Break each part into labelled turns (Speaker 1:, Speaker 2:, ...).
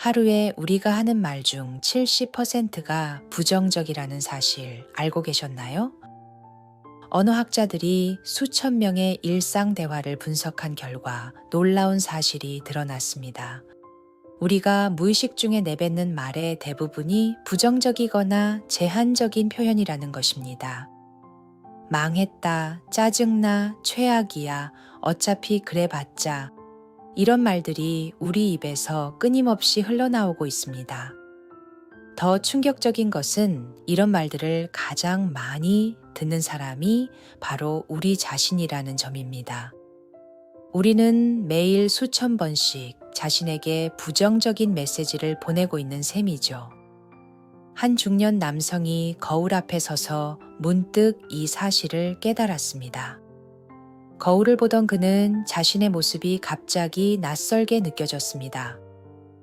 Speaker 1: 하루에 우리가 하는 말 중 70%가 부정적이라는 사실 알고 계셨나요? 언어학자들이 수천 명의 일상 대화를 분석한 결과 놀라운 사실이 드러났습니다. 우리가 무의식 중에 내뱉는 말의 대부분이 부정적이거나 제한적인 표현이라는 것입니다. 망했다, 짜증나, 최악이야, 어차피 그래봤자 이런 말들이 우리 입에서 끊임없이 흘러나오고 있습니다. 더 충격적인 것은 이런 말들을 가장 많이 듣는 사람이 바로 우리 자신이라는 점입니다. 우리는 매일 수천 번씩 자신에게 부정적인 메시지를 보내고 있는 셈이죠. 한 중년 남성이 거울 앞에 서서 문득 이 사실을 깨달았습니다. 거울을 보던 그는 자신의 모습이 갑자기 낯설게 느껴졌습니다.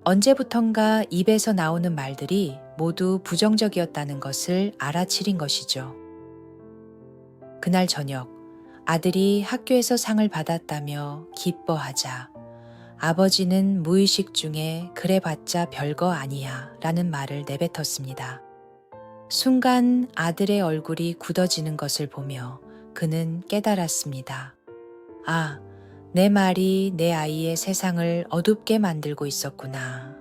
Speaker 1: 언제부턴가 입에서 나오는 말들이 모두 부정적이었다는 것을 알아차린 것이죠. 그날 저녁, 아들이 학교에서 상을 받았다며 기뻐하자 아버지는 무의식 중에 그래봤자 별거 아니야 라는 말을 내뱉었습니다. 순간 아들의 얼굴이 굳어지는 것을 보며 그는 깨달았습니다. 아, 내 말이 내 아이의 세상을 어둡게 만들고 있었구나.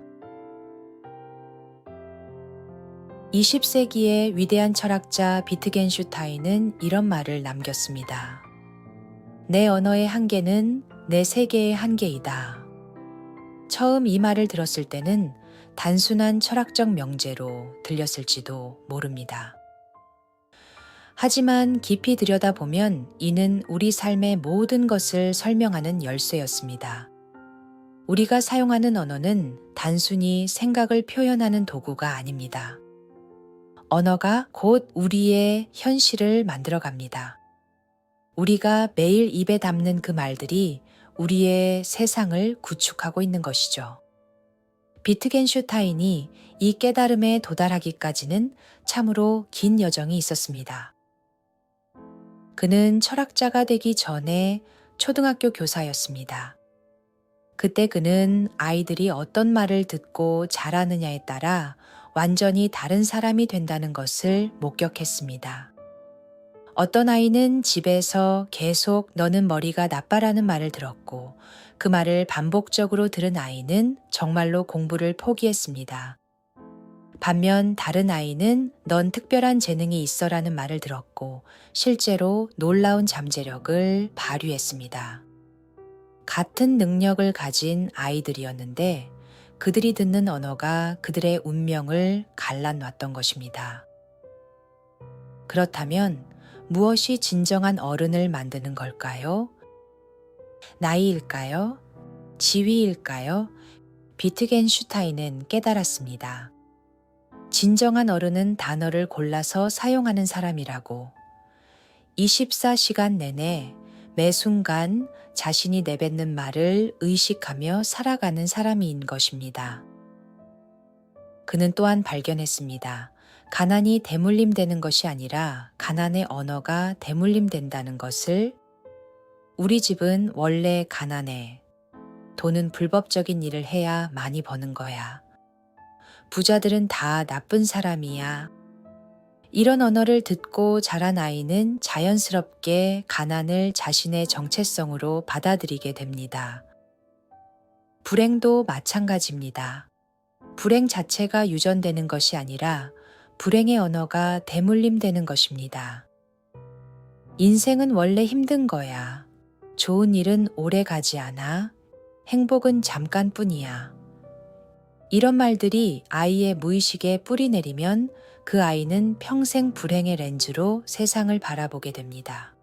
Speaker 1: 20세기의 위대한 철학자 비트겐슈타인은 이런 말을 남겼습니다. 내 언어의 한계는 내 세계의 한계이다. 처음 이 말을 들었을 때는 단순한 철학적 명제로 들렸을지도 모릅니다. 하지만 깊이 들여다보면 이는 우리 삶의 모든 것을 설명하는 열쇠였습니다. 우리가 사용하는 언어는 단순히 생각을 표현하는 도구가 아닙니다. 언어가 곧 우리의 현실을 만들어갑니다. 우리가 매일 입에 담는 그 말들이 우리의 세상을 구축하고 있는 것이죠. 비트겐슈타인이 이 깨달음에 도달하기까지는 참으로 긴 여정이 있었습니다. 그는 철학자가 되기 전에 초등학교 교사였습니다. 그때 그는 아이들이 어떤 말을 듣고 자라느냐에 따라 완전히 다른 사람이 된다는 것을 목격했습니다. 어떤 아이는 집에서 계속 너는 머리가 나빠라는 말을 들었고 그 말을 반복적으로 들은 아이는 정말로 공부를 포기했습니다. 반면 다른 아이는 넌 특별한 재능이 있어라는 말을 들었고 실제로 놀라운 잠재력을 발휘했습니다. 같은 능력을 가진 아이들이었는데 그들이 듣는 언어가 그들의 운명을 갈라놨던 것입니다. 그렇다면 무엇이 진정한 어른을 만드는 걸까요? 나이일까요? 지위일까요? 비트겐슈타인은 깨달았습니다. 진정한 어른은 단어를 골라서 사용하는 사람이라고. 24시간 내내 매 순간 자신이 내뱉는 말을 의식하며 살아가는 사람인 것입니다. 그는 또한 발견했습니다. 가난이 대물림되는 것이 아니라 가난의 언어가 대물림된다는 것을. 우리 집은 원래 가난해. 돈은 불법적인 일을 해야 많이 버는 거야. 부자들은 다 나쁜 사람이야. 이런 언어를 듣고 자란 아이는 자연스럽게 가난을 자신의 정체성으로 받아들이게 됩니다. 불행도 마찬가지입니다. 불행 자체가 유전되는 것이 아니라 불행의 언어가 대물림되는 것입니다. 인생은 원래 힘든 거야. 좋은 일은 오래 가지 않아. 행복은 잠깐뿐이야. 이런 말들이 아이의 무의식에 뿌리 내리면 그 아이는 평생 불행의 렌즈로 세상을 바라보게 됩니다.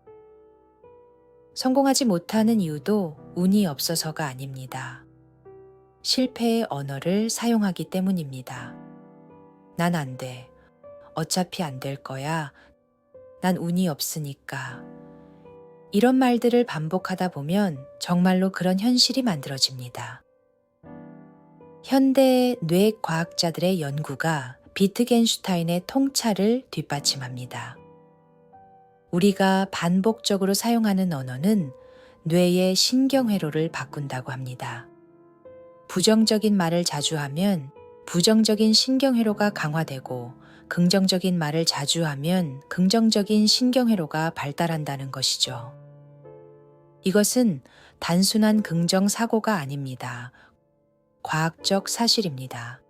Speaker 1: 성공하지 못하는 이유도 운이 없어서가 아닙니다. 실패의 언어를 사용하기 때문입니다. 난 안 돼. 어차피 안 될 거야. 난 운이 없으니까. 이런 말들을 반복하다 보면 정말로 그런 현실이 만들어집니다. 현대 뇌과학자들의 연구가 비트겐슈타인의 통찰을 뒷받침합니다. 우리가 반복적으로 사용하는 언어는 뇌의 신경회로를 바꾼다고 합니다. 부정적인 말을 자주 하면 부정적인 신경회로가 강화되고 긍정적인 말을 자주 하면 긍정적인 신경회로가 발달한다는 것이죠. 이것은 단순한 긍정 사고가 아닙니다. 과학적 사실입니다.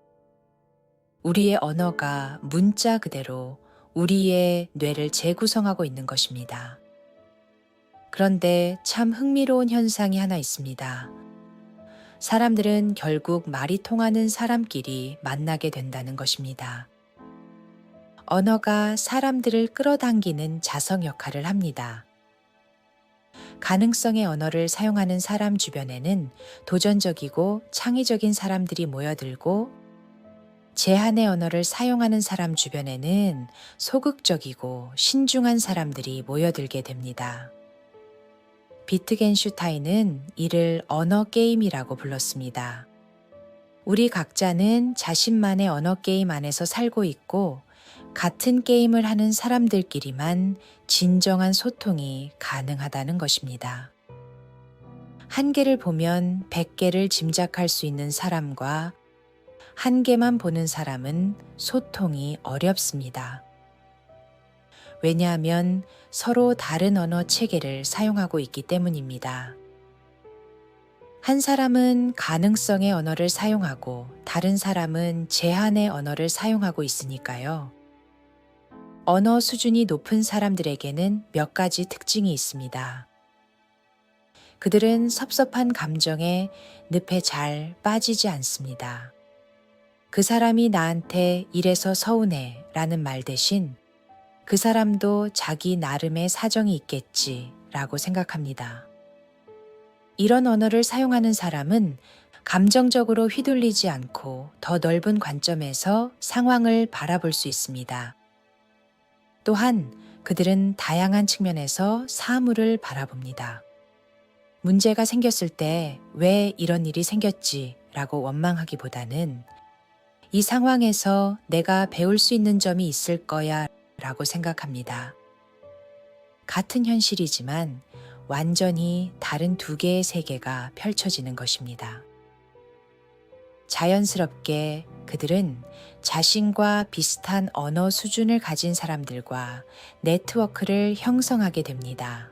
Speaker 1: 우리의 언어가 문자 그대로 우리의 뇌를 재구성하고 있는 것입니다. 그런데 참 흥미로운 현상이 하나 있습니다. 사람들은 결국 말이 통하는 사람끼리 만나게 된다는 것입니다. 언어가 사람들을 끌어당기는 자성 역할을 합니다. 가능성의 언어를 사용하는 사람 주변에는 도전적이고 창의적인 사람들이 모여들고, 제한의 언어를 사용하는 사람 주변에는 소극적이고 신중한 사람들이 모여들게 됩니다. 비트겐슈타인은 이를 언어 게임이라고 불렀습니다. 우리 각자는 자신만의 언어 게임 안에서 살고 있고, 같은 게임을 하는 사람들끼리만 진정한 소통이 가능하다는 것입니다. 한 개를 보면 100개를 짐작할 수 있는 사람과 한 개만 보는 사람은 소통이 어렵습니다. 왜냐하면 서로 다른 언어 체계를 사용하고 있기 때문입니다. 한 사람은 가능성의 언어를 사용하고 다른 사람은 제한의 언어를 사용하고 있으니까요. 언어 수준이 높은 사람들에게는 몇 가지 특징이 있습니다. 그들은 섭섭한 감정에 늪에 잘 빠지지 않습니다. 그 사람이 나한테 이래서 서운해 라는 말 대신 그 사람도 자기 나름의 사정이 있겠지 라고 생각합니다. 이런 언어를 사용하는 사람은 감정적으로 휘둘리지 않고 더 넓은 관점에서 상황을 바라볼 수 있습니다. 또한 그들은 다양한 측면에서 사물을 바라봅니다. 문제가 생겼을 때 왜 이런 일이 생겼지 라고 원망하기보다는 이 상황에서 내가 배울 수 있는 점이 있을 거야 라고 생각합니다. 같은 현실이지만 완전히 다른 두 개의 세계가 펼쳐지는 것입니다. 자연스럽게 그들은 자신과 비슷한 언어 수준을 가진 사람들과 네트워크를 형성하게 됩니다.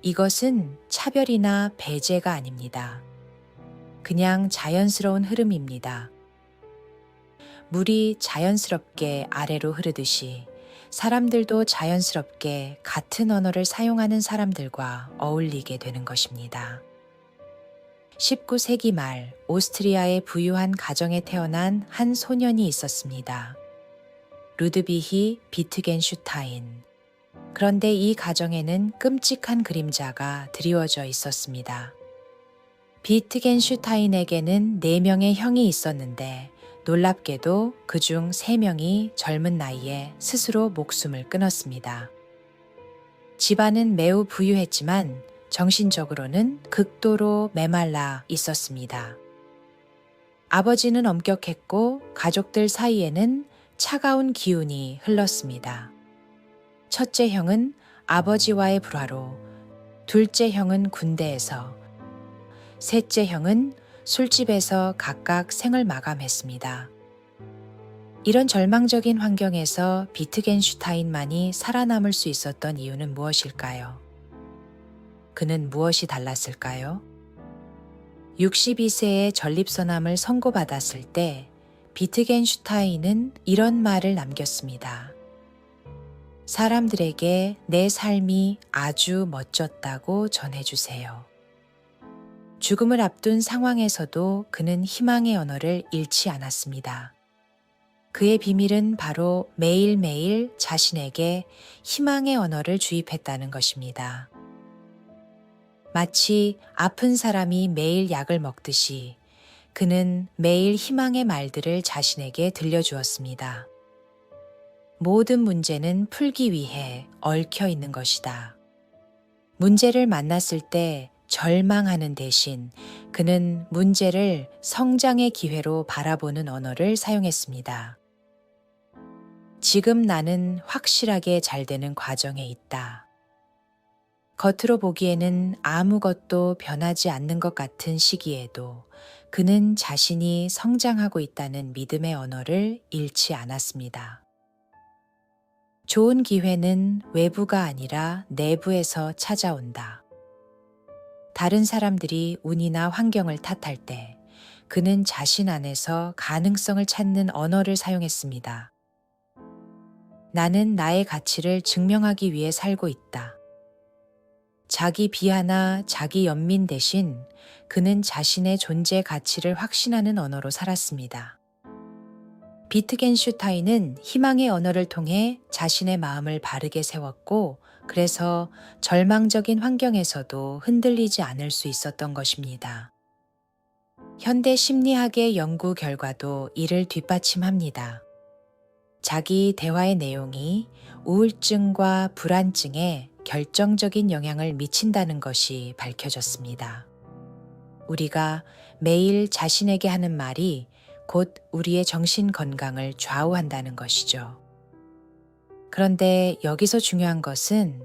Speaker 1: 이것은 차별이나 배제가 아닙니다. 그냥 자연스러운 흐름입니다. 물이 자연스럽게 아래로 흐르듯이 사람들도 자연스럽게 같은 언어를 사용하는 사람들과 어울리게 되는 것입니다. 19세기 말 오스트리아의 부유한 가정에 태어난 한 소년이 있었습니다. 루드비히 비트겐슈타인. 그런데 이 가정에는 끔찍한 그림자가 드리워져 있었습니다. 비트겐슈타인에게는 4명의 형이 있었는데 놀랍게도 그중 3명이 젊은 나이에 스스로 목숨을 끊었습니다. 집안은 매우 부유했지만 정신적으로는 극도로 메말라 있었습니다. 아버지는 엄격했고 가족들 사이에는 차가운 기운이 흘렀습니다. 첫째 형은 아버지와의 불화로, 둘째 형은 군대에서, 셋째 형은 술집에서 각각 생을 마감했습니다. 이런 절망적인 환경에서 비트겐슈타인만이 살아남을 수 있었던 이유는 무엇일까요? 그는 무엇이 달랐을까요? 62세에 전립선암을 선고받았을 때 비트겐슈타인은 이런 말을 남겼습니다. 사람들에게 내 삶이 아주 멋졌다고 전해주세요. 죽음을 앞둔 상황에서도 그는 희망의 언어를 잃지 않았습니다. 그의 비밀은 바로 매일매일 자신에게 희망의 언어를 주입했다는 것입니다. 마치 아픈 사람이 매일 약을 먹듯이 그는 매일 희망의 말들을 자신에게 들려주었습니다. 모든 문제는 풀기 위해 얽혀 있는 것이다. 문제를 만났을 때 절망하는 대신 그는 문제를 성장의 기회로 바라보는 언어를 사용했습니다. 지금 나는 확실하게 잘 되는 과정에 있다. 겉으로 보기에는 아무것도 변하지 않는 것 같은 시기에도 그는 자신이 성장하고 있다는 믿음의 언어를 잃지 않았습니다. 좋은 기회는 외부가 아니라 내부에서 찾아온다. 다른 사람들이 운이나 환경을 탓할 때 그는 자신 안에서 가능성을 찾는 언어를 사용했습니다. 나는 나의 가치를 증명하기 위해 살고 있다. 자기 비하나 자기 연민 대신 그는 자신의 존재 가치를 확신하는 언어로 살았습니다. 비트겐슈타인은 희망의 언어를 통해 자신의 마음을 바르게 세웠고, 그래서 절망적인 환경에서도 흔들리지 않을 수 있었던 것입니다. 현대 심리학의 연구 결과도 이를 뒷받침합니다. 자기 대화의 내용이 우울증과 불안증에 결정적인 영향을 미친다는 것이 밝혀졌습니다. 우리가 매일 자신에게 하는 말이 곧 우리의 정신 건강을 좌우한다는 것이죠. 그런데 여기서 중요한 것은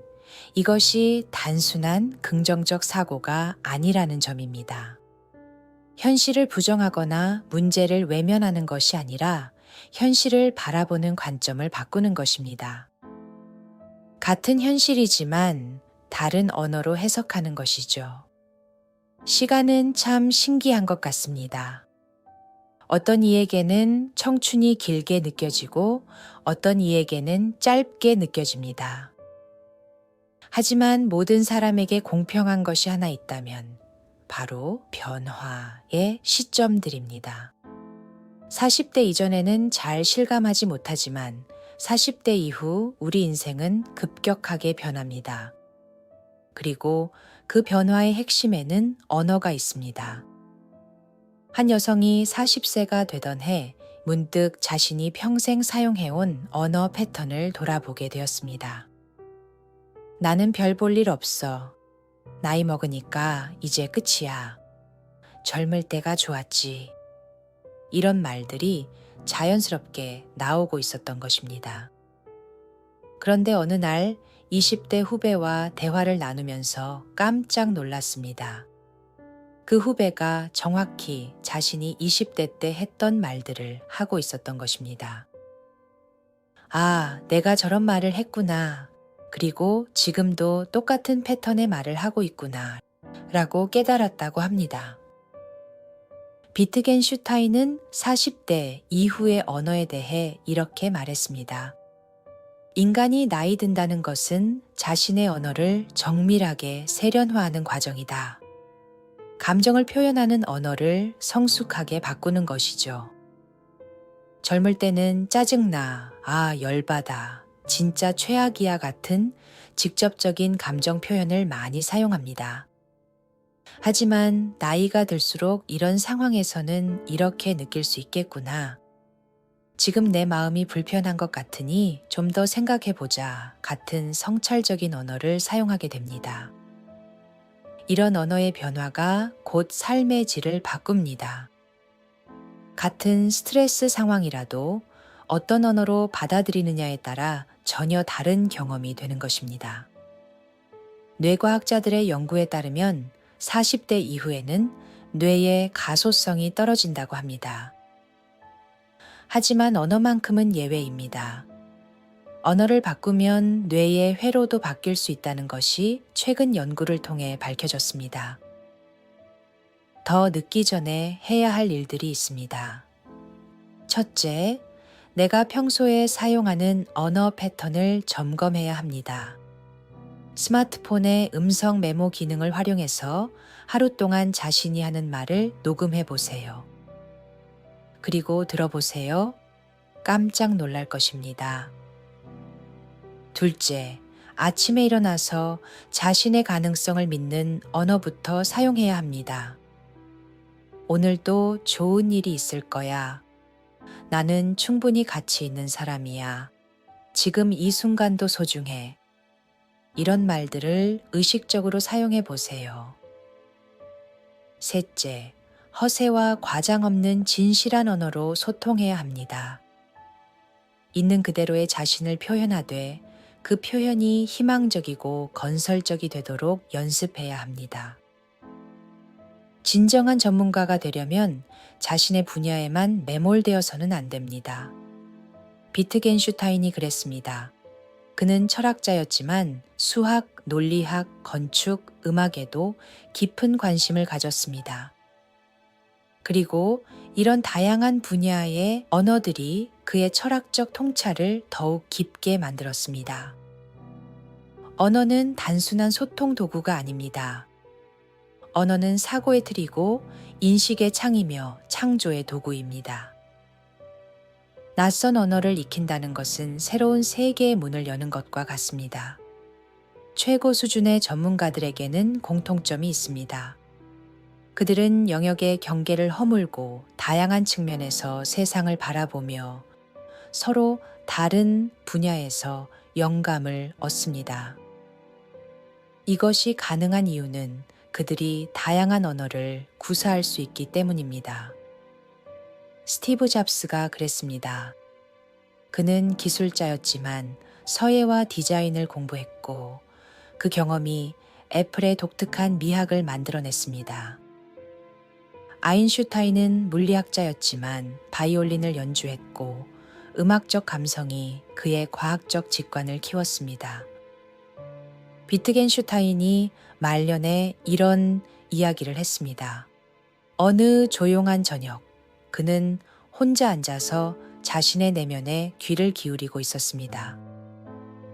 Speaker 1: 이것이 단순한 긍정적 사고가 아니라는 점입니다. 현실을 부정하거나 문제를 외면하는 것이 아니라 현실을 바라보는 관점을 바꾸는 것입니다. 같은 현실이지만 다른 언어로 해석하는 것이죠. 시간은 참 신기한 것 같습니다. 어떤 이에게는 청춘이 길게 느껴지고 어떤 이에게는 짧게 느껴집니다. 하지만 모든 사람에게 공평한 것이 하나 있다면 바로 변화의 시점들입니다. 40대 이전에는 잘 실감하지 못하지만 40대 이후 우리 인생은 급격하게 변합니다. 그리고 그 변화의 핵심에는 언어가 있습니다. 한 여성이 40세가 되던 해 문득 자신이 평생 사용해온 언어 패턴을 돌아보게 되었습니다. 나는 별 볼 일 없어. 나이 먹으니까 이제 끝이야. 젊을 때가 좋았지. 이런 말들이 자연스럽게 나오고 있었던 것입니다. 그런데 어느 날 20대 후배와 대화를 나누면서 깜짝 놀랐습니다. 그 후배가 정확히 자신이 20대 때 했던 말들을 하고 있었던 것입니다. 아, 내가 저런 말을 했구나. 그리고 지금도 똑같은 패턴의 말을 하고 있구나. 라고 깨달았다고 합니다. 비트겐슈타인은 40대 이후의 언어에 대해 이렇게 말했습니다. 인간이 나이 든다는 것은 자신의 언어를 정밀하게 세련화하는 과정이다. 감정을 표현하는 언어를 성숙하게 바꾸는 것이죠. 젊을 때는 짜증나, 아, 열받아, 진짜 최악이야 같은 직접적인 감정 표현을 많이 사용합니다. 하지만 나이가 들수록 이런 상황에서는 이렇게 느낄 수 있겠구나. 지금 내 마음이 불편한 것 같으니 좀 더 생각해보자 같은 성찰적인 언어를 사용하게 됩니다. 이런 언어의 변화가 곧 삶의 질을 바꿉니다. 같은 스트레스 상황이라도 어떤 언어로 받아들이느냐에 따라 전혀 다른 경험이 되는 것입니다. 뇌과학자들의 연구에 따르면 40대 이후에는 뇌의 가소성이 떨어진다고 합니다. 하지만 언어만큼은 예외입니다. 언어를 바꾸면 뇌의 회로도 바뀔 수 있다는 것이 최근 연구를 통해 밝혀졌습니다. 더 늦기 전에 해야 할 일들이 있습니다. 첫째, 내가 평소에 사용하는 언어 패턴을 점검해야 합니다. 스마트폰의 음성 메모 기능을 활용해서 하루 동안 자신이 하는 말을 녹음해 보세요. 그리고 들어보세요. 깜짝 놀랄 것입니다. 둘째, 아침에 일어나서 자신의 가능성을 믿는 언어부터 사용해야 합니다. 오늘도 좋은 일이 있을 거야. 나는 충분히 가치 있는 사람이야. 지금 이 순간도 소중해. 이런 말들을 의식적으로 사용해 보세요. 셋째, 허세와 과장 없는 진실한 언어로 소통해야 합니다. 있는 그대로의 자신을 표현하되 그 표현이 희망적이고 건설적이 되도록 연습해야 합니다. 진정한 전문가가 되려면 자신의 분야에만 매몰되어서는 안 됩니다. 비트겐슈타인이 그랬습니다. 그는 철학자였지만 수학, 논리학, 건축, 음악에도 깊은 관심을 가졌습니다. 그리고 이런 다양한 분야의 언어들이 그의 철학적 통찰을 더욱 깊게 만들었습니다. 언어는 단순한 소통 도구가 아닙니다. 언어는 사고의 틀이고 인식의 창이며 창조의 도구입니다. 낯선 언어를 익힌다는 것은 새로운 세계의 문을 여는 것과 같습니다. 최고 수준의 전문가들에게는 공통점이 있습니다. 그들은 영역의 경계를 허물고 다양한 측면에서 세상을 바라보며 서로 다른 분야에서 영감을 얻습니다. 이것이 가능한 이유는 그들이 다양한 언어를 구사할 수 있기 때문입니다. 스티브 잡스가 그랬습니다. 그는 기술자였지만 서예와 디자인을 공부했고 그 경험이 애플의 독특한 미학을 만들어냈습니다. 아인슈타인은 물리학자였지만 바이올린을 연주했고 음악적 감성이 그의 과학적 직관을 키웠습니다. 비트겐슈타인이 말년에 이런 이야기를 했습니다. 어느 조용한 저녁, 그는 혼자 앉아서 자신의 내면에 귀를 기울이고 있었습니다.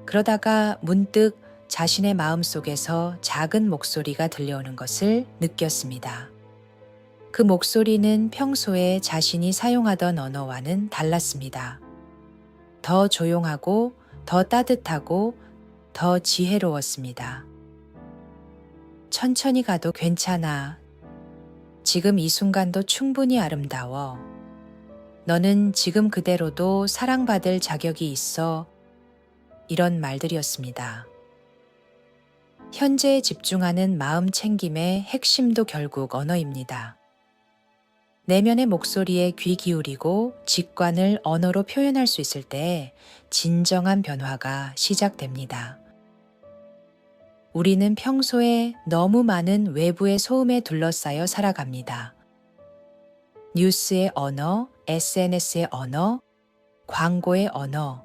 Speaker 1: 그러다가 문득 자신의 마음속에서 작은 목소리가 들려오는 것을 느꼈습니다. 그 목소리는 평소에 자신이 사용하던 언어와는 달랐습니다. 더 조용하고 더 따뜻하고 더 지혜로웠습니다. 천천히 가도 괜찮아. 지금 이 순간도 충분히 아름다워. 너는 지금 그대로도 사랑받을 자격이 있어. 이런 말들이었습니다. 현재에 집중하는 마음 챙김의 핵심도 결국 언어입니다. 내면의 목소리에 귀 기울이고 직관을 언어로 표현할 수 있을 때 진정한 변화가 시작됩니다. 우리는 평소에 너무 많은 외부의 소음에 둘러싸여 살아갑니다. 뉴스의 언어, SNS의 언어, 광고의 언어,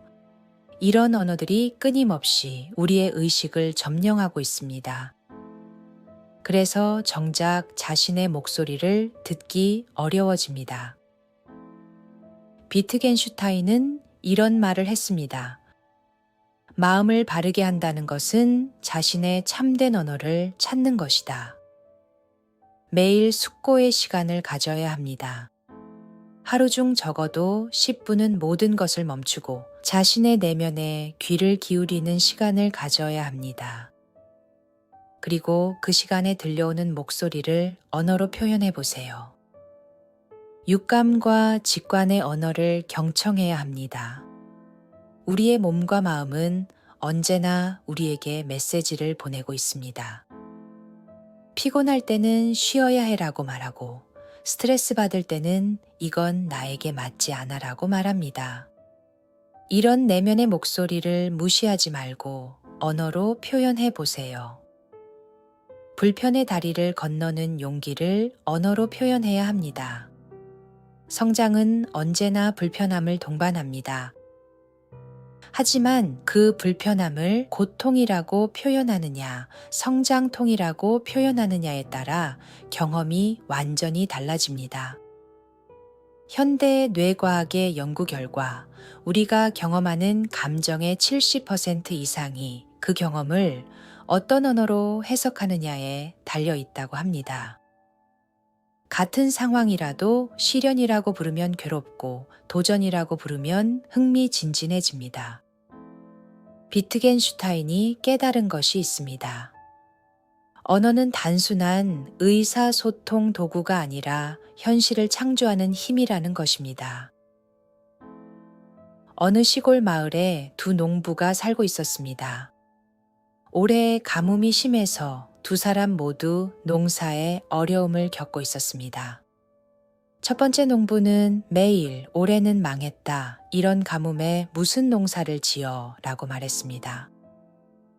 Speaker 1: 이런 언어들이 끊임없이 우리의 의식을 점령하고 있습니다. 그래서 정작 자신의 목소리를 듣기 어려워집니다. 비트겐슈타인은 이런 말을 했습니다. 마음을 바르게 한다는 것은 자신의 참된 언어를 찾는 것이다. 매일 숙고의 시간을 가져야 합니다. 하루 중 적어도 10분은 모든 것을 멈추고 자신의 내면에 귀를 기울이는 시간을 가져야 합니다. 그리고 그 시간에 들려오는 목소리를 언어로 표현해 보세요. 육감과 직관의 언어를 경청해야 합니다. 우리의 몸과 마음은 언제나 우리에게 메시지를 보내고 있습니다. 피곤할 때는 쉬어야 해라고 말하고 스트레스 받을 때는 이건 나에게 맞지 않아라고 말합니다. 이런 내면의 목소리를 무시하지 말고 언어로 표현해 보세요. 불편의 다리를 건너는 용기를 언어로 표현해야 합니다. 성장은 언제나 불편함을 동반합니다. 하지만 그 불편함을 고통이라고 표현하느냐, 성장통이라고 표현하느냐에 따라 경험이 완전히 달라집니다. 현대 뇌과학의 연구 결과 우리가 경험하는 감정의 70% 이상이 그 경험을 어떤 언어로 해석하느냐에 달려 있다고 합니다. 같은 상황이라도 시련이라고 부르면 괴롭고 도전이라고 부르면 흥미진진해집니다. 비트겐슈타인이 깨달은 것이 있습니다. 언어는 단순한 의사소통 도구가 아니라 현실을 창조하는 힘이라는 것입니다. 어느 시골 마을에 두 농부가 살고 있었습니다. 올해 가뭄이 심해서 두 사람 모두 농사에 어려움을 겪고 있었습니다. 첫 번째 농부는 매일 올해는 망했다. 이런 가뭄에 무슨 농사를 지어? 라고 말했습니다.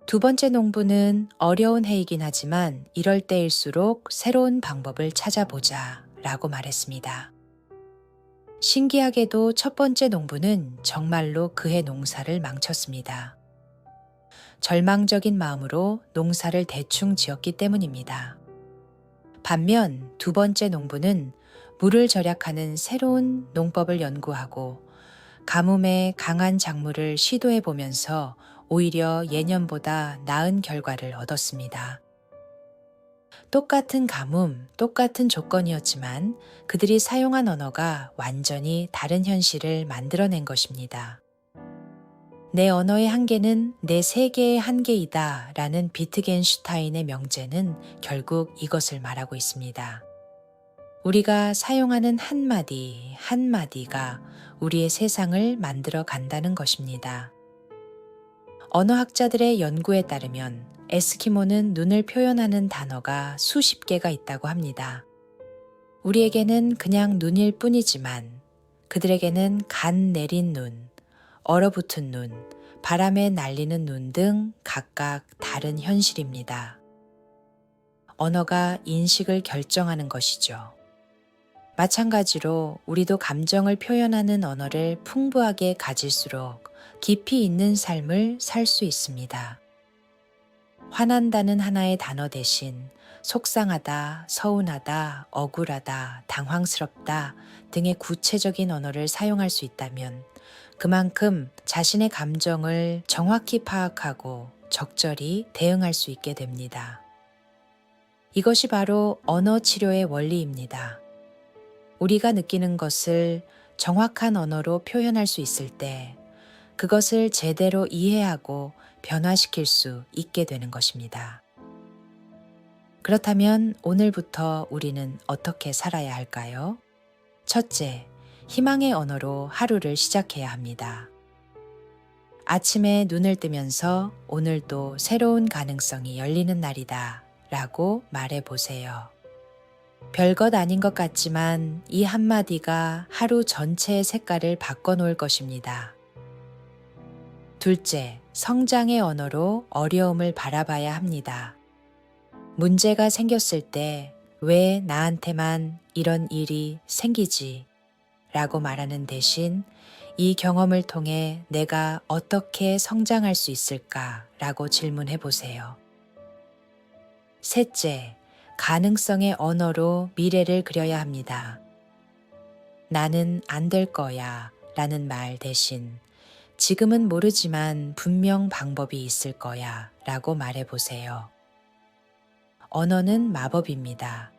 Speaker 1: 두 번째 농부는 어려운 해이긴 하지만 이럴 때일수록 새로운 방법을 찾아보자. 라고 말했습니다. 신기하게도 첫 번째 농부는 정말로 그해 농사를 망쳤습니다. 절망적인 마음으로 농사를 대충 지었기 때문입니다. 반면 두 번째 농부는 물을 절약하는 새로운 농법을 연구하고 가뭄에 강한 작물을 시도해 보면서 오히려 예년보다 나은 결과를 얻었습니다. 똑같은 가뭄, 똑같은 조건이었지만 그들이 사용한 언어가 완전히 다른 현실을 만들어낸 것입니다. 내 언어의 한계는 내 세계의 한계이다 라는 비트겐슈타인의 명제는 결국 이것을 말하고 있습니다. 우리가 사용하는 한마디 한마디가 우리의 세상을 만들어 간다는 것입니다. 언어학자들의 연구에 따르면 에스키모는 눈을 표현하는 단어가 수십 개가 있다고 합니다. 우리에게는 그냥 눈일 뿐이지만 그들에게는 간 내린 눈, 얼어붙은 눈, 바람에 날리는 눈 등 각각 다른 현실입니다. 언어가 인식을 결정하는 것이죠. 마찬가지로 우리도 감정을 표현하는 언어를 풍부하게 가질수록 깊이 있는 삶을 살 수 있습니다. 화난다는 하나의 단어 대신 속상하다, 서운하다, 억울하다, 당황스럽다 등의 구체적인 언어를 사용할 수 있다면 그만큼 자신의 감정을 정확히 파악하고 적절히 대응할 수 있게 됩니다. 이것이 바로 언어 치료의 원리입니다. 우리가 느끼는 것을 정확한 언어로 표현할 수 있을 때 그것을 제대로 이해하고 변화시킬 수 있게 되는 것입니다. 그렇다면 오늘부터 우리는 어떻게 살아야 할까요? 첫째, 희망의 언어로 하루를 시작해야 합니다. 아침에 눈을 뜨면서 오늘도 새로운 가능성이 열리는 날이다 라고 말해 보세요. 별것 아닌 것 같지만 이 한마디가 하루 전체의 색깔을 바꿔놓을 것입니다. 둘째, 성장의 언어로 어려움을 바라봐야 합니다. 문제가 생겼을 때 왜 나한테만 이런 일이 생기지? 라고 말하는 대신 이 경험을 통해 내가 어떻게 성장할 수 있을까? 라고 질문해 보세요. 셋째, 가능성의 언어로 미래를 그려야 합니다. 나는 안 될 거야 라는 말 대신 지금은 모르지만 분명 방법이 있을 거야 라고 말해 보세요. 언어는 마법입니다.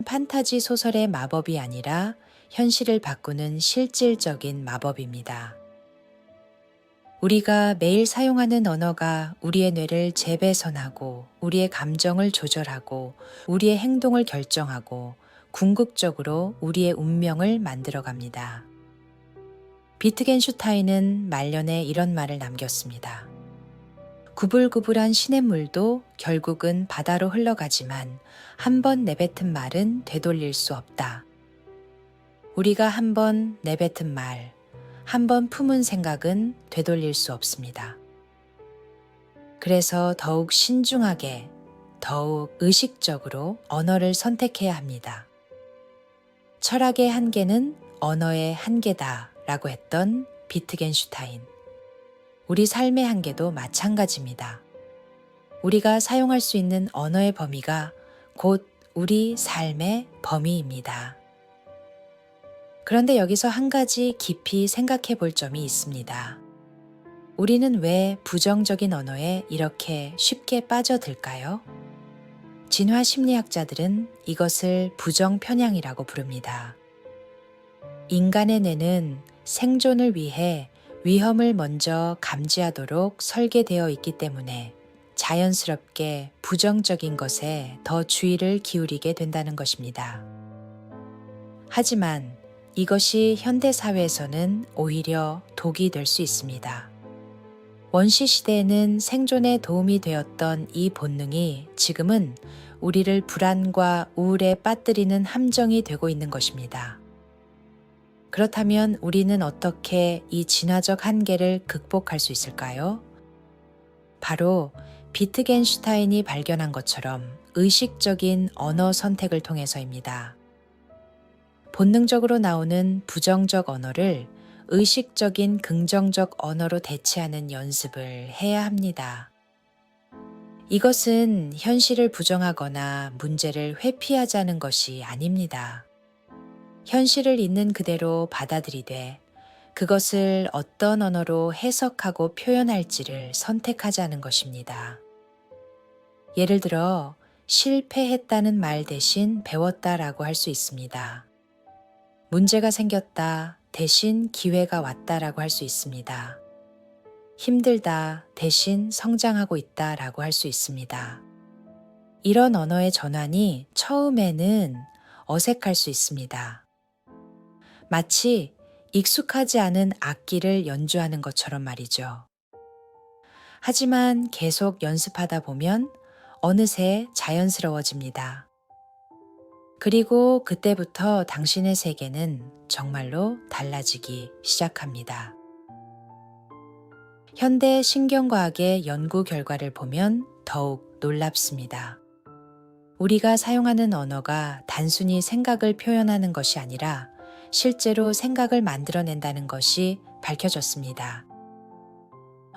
Speaker 1: 판타지 소설의 마법이 아니라 현실을 바꾸는 실질적인 마법입니다. 우리가 매일 사용하는 언어가 우리의 뇌를 재배선하고 우리의 감정을 조절하고 우리의 행동을 결정하고 궁극적으로 우리의 운명을 만들어갑니다. 비트겐슈타인은 말년에 이런 말을 남겼습니다. 구불구불한 시냇물도 결국은 바다로 흘러가지만 한 번 내뱉은 말은 되돌릴 수 없다. 우리가 한 번 내뱉은 말, 한 번 품은 생각은 되돌릴 수 없습니다. 그래서 더욱 신중하게, 더욱 의식적으로 언어를 선택해야 합니다. 철학의 한계는 언어의 한계다 라고 했던 비트겐슈타인. 우리 삶의 한계도 마찬가지입니다. 우리가 사용할 수 있는 언어의 범위가 곧 우리 삶의 범위입니다. 그런데 여기서 한 가지 깊이 생각해 볼 점이 있습니다. 우리는 왜 부정적인 언어에 이렇게 쉽게 빠져들까요? 진화 심리학자들은 이것을 부정 편향이라고 부릅니다. 인간의 뇌는 생존을 위해 위험을 먼저 감지하도록 설계되어 있기 때문에 자연스럽게 부정적인 것에 더 주의를 기울이게 된다는 것입니다. 하지만 이것이 현대 사회에서는 오히려 독이 될 수 있습니다. 원시 시대에는 생존에 도움이 되었던 이 본능이 지금은 우리를 불안과 우울에 빠뜨리는 함정이 되고 있는 것입니다. 그렇다면 우리는 어떻게 이 진화적 한계를 극복할 수 있을까요? 바로 비트겐슈타인이 발견한 것처럼 의식적인 언어 선택을 통해서입니다. 본능적으로 나오는 부정적 언어를 의식적인 긍정적 언어로 대체하는 연습을 해야 합니다. 이것은 현실을 부정하거나 문제를 회피하자는 것이 아닙니다. 현실을 있는 그대로 받아들이되 그것을 어떤 언어로 해석하고 표현할지를 선택하자는 것입니다. 예를 들어 실패했다는 말 대신 배웠다라고 할 수 있습니다. 문제가 생겼다 대신 기회가 왔다라고 할 수 있습니다. 힘들다 대신 성장하고 있다라고 할 수 있습니다. 이런 언어의 전환이 처음에는 어색할 수 있습니다. 마치 익숙하지 않은 악기를 연주하는 것처럼 말이죠. 하지만 계속 연습하다 보면 어느새 자연스러워집니다. 그리고 그때부터 당신의 세계는 정말로 달라지기 시작합니다. 현대 신경과학의 연구 결과를 보면 더욱 놀랍습니다. 우리가 사용하는 언어가 단순히 생각을 표현하는 것이 아니라 실제로 생각을 만들어낸다는 것이 밝혀졌습니다.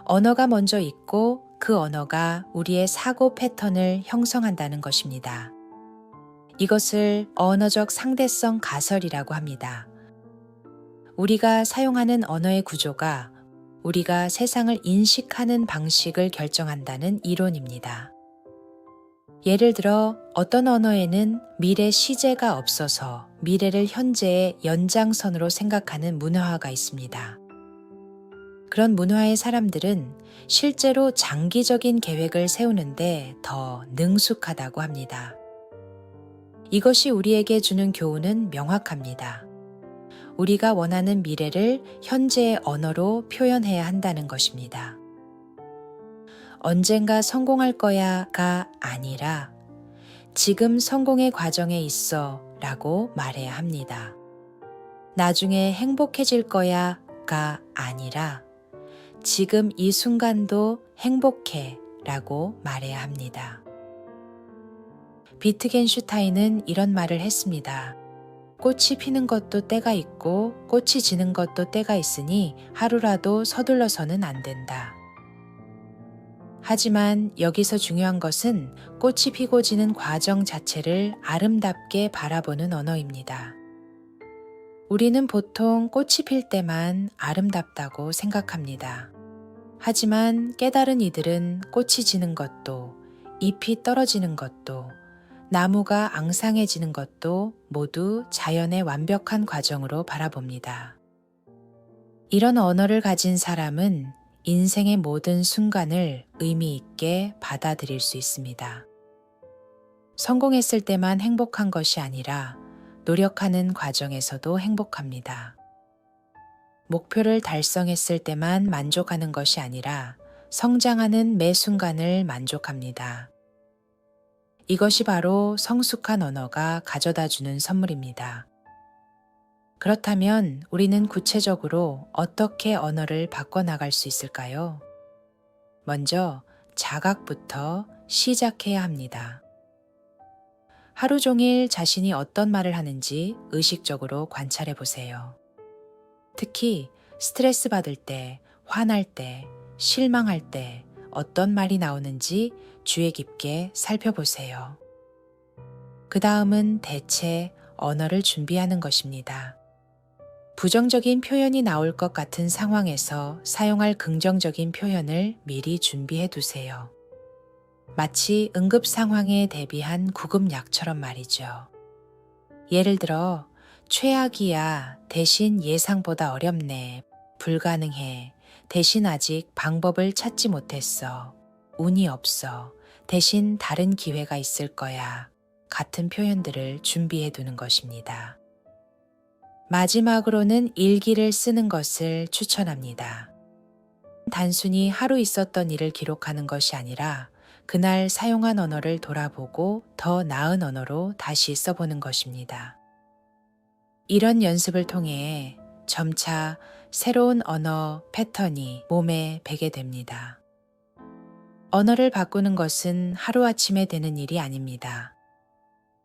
Speaker 1: 언어가 먼저 있고 그 언어가 우리의 사고 패턴을 형성한다는 것입니다. 이것을 언어적 상대성 가설이라고 합니다. 우리가 사용하는 언어의 구조가 우리가 세상을 인식하는 방식을 결정한다는 이론입니다. 예를 들어 어떤 언어에는 미래 시제가 없어서 미래를 현재의 연장선으로 생각하는 문화가 있습니다. 그런 문화의 사람들은 실제로 장기적인 계획을 세우는데 더 능숙하다고 합니다. 이것이 우리에게 주는 교훈은 명확합니다. 우리가 원하는 미래를 현재의 언어로 표현해야 한다는 것입니다. 언젠가 성공할 거야가 아니라 지금 성공의 과정에 있어 라고 말해야 합니다. 나중에 행복해질 거야가 아니라 지금 이 순간도 행복해 라고 말해야 합니다. 비트겐슈타인은 이런 말을 했습니다. 꽃이 피는 것도 때가 있고 꽃이 지는 것도 때가 있으니 하루라도 서둘러서는 안 된다. 하지만 여기서 중요한 것은 꽃이 피고 지는 과정 자체를 아름답게 바라보는 언어입니다. 우리는 보통 꽃이 필 때만 아름답다고 생각합니다. 하지만 깨달은 이들은 꽃이 지는 것도, 잎이 떨어지는 것도, 나무가 앙상해지는 것도 모두 자연의 완벽한 과정으로 바라봅니다. 이런 언어를 가진 사람은 인생의 모든 순간을 의미 있게 받아들일 수 있습니다. 성공했을 때만 행복한 것이 아니라 노력하는 과정에서도 행복합니다. 목표를 달성했을 때만 만족하는 것이 아니라 성장하는 매 순간을 만족합니다. 이것이 바로 성숙한 언어가 가져다주는 선물입니다. 그렇다면 우리는 구체적으로 어떻게 언어를 바꿔나갈 수 있을까요? 먼저 자각부터 시작해야 합니다. 하루 종일 자신이 어떤 말을 하는지 의식적으로 관찰해 보세요. 특히 스트레스 받을 때, 화날 때, 실망할 때 어떤 말이 나오는지 주의 깊게 살펴보세요. 그 다음은 대체 언어를 준비하는 것입니다. 부정적인 표현이 나올 것 같은 상황에서 사용할 긍정적인 표현을 미리 준비해 두세요. 마치 응급 상황에 대비한 구급약처럼 말이죠. 예를 들어, 최악이야, 대신 예상보다 어렵네, 불가능해, 대신 아직 방법을 찾지 못했어, 운이 없어, 대신 다른 기회가 있을 거야, 같은 표현들을 준비해 두는 것입니다. 마지막으로는 일기를 쓰는 것을 추천합니다. 단순히 하루 있었던 일을 기록하는 것이 아니라 그날 사용한 언어를 돌아보고 더 나은 언어로 다시 써보는 것입니다. 이런 연습을 통해 점차 새로운 언어 패턴이 몸에 배게 됩니다. 언어를 바꾸는 것은 하루아침에 되는 일이 아닙니다.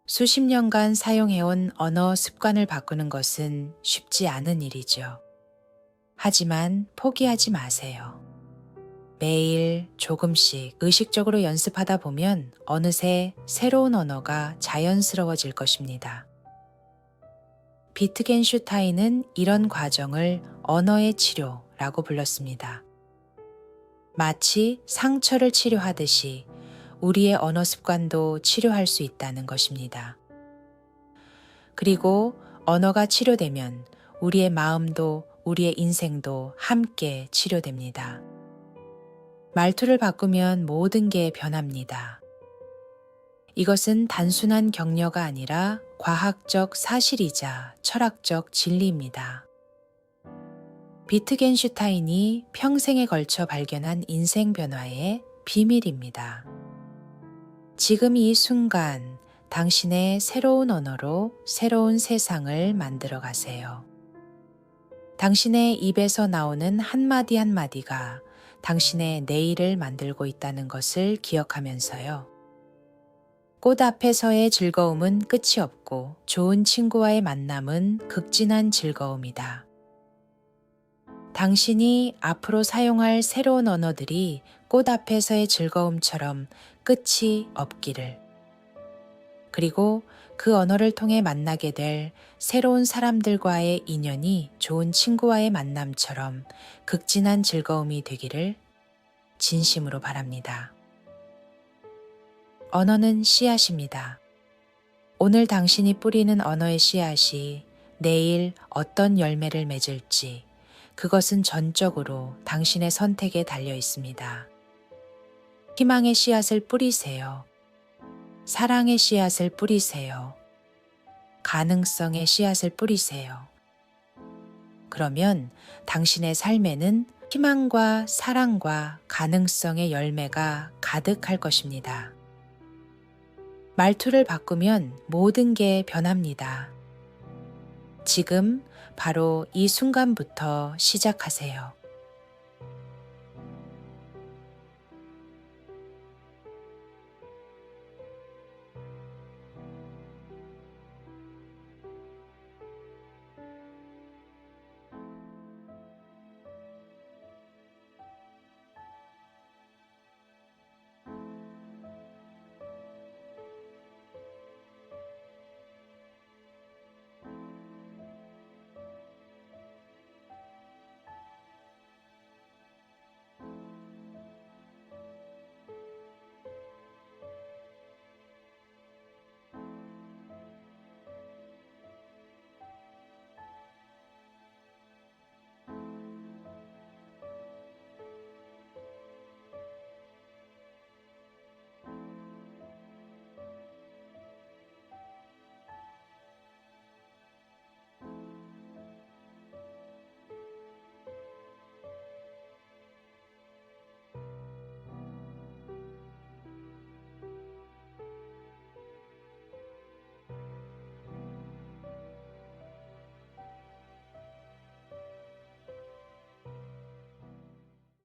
Speaker 1: 수십 년간 사용해온 언어 습관을 바꾸는 것은 쉽지 않은 일이죠. 하지만 포기하지 마세요. 매일 조금씩 의식적으로 연습하다 보면 어느새 새로운 언어가 자연스러워질 것입니다. 비트겐슈타인은 이런 과정을 언어의 치료라고 불렀습니다. 마치 상처를 치료하듯이 우리의 언어 습관도 치료할 수 있다는 것입니다. 그리고 언어가 치료되면 우리의 마음도 우리의 인생도 함께 치료됩니다. 말투를 바꾸면 모든 게 변합니다. 이것은 단순한 격려가 아니라 과학적 사실이자 철학적 진리입니다. 비트겐슈타인이 평생에 걸쳐 발견한 인생 변화의 비밀입니다. 지금 이 순간 당신의 새로운 언어로 새로운 세상을 만들어 가세요. 당신의 입에서 나오는 한마디 한마디가 당신의 내일을 만들고 있다는 것을 기억하면서요. 꽃 앞에서의 즐거움은 끝이 없고 좋은 친구와의 만남은 극진한 즐거움이다. 당신이 앞으로 사용할 새로운 언어들이 꽃 앞에서의 즐거움처럼 끝이 없기를. 그리고 그 언어를 통해 만나게 될 새로운 사람들과의 인연이 좋은 친구와의 만남처럼 극진한 즐거움이 되기를 진심으로 바랍니다. 언어는 씨앗입니다. 오늘 당신이 뿌리는 언어의 씨앗이 내일 어떤 열매를 맺을지 그것은 전적으로 당신의 선택에 달려 있습니다. 희망의 씨앗을 뿌리세요. 사랑의 씨앗을 뿌리세요. 가능성의 씨앗을 뿌리세요. 그러면 당신의 삶에는 희망과 사랑과 가능성의 열매가 가득할 것입니다. 말투를 바꾸면 모든 게 변합니다. 지금 바로 이 순간부터 시작하세요.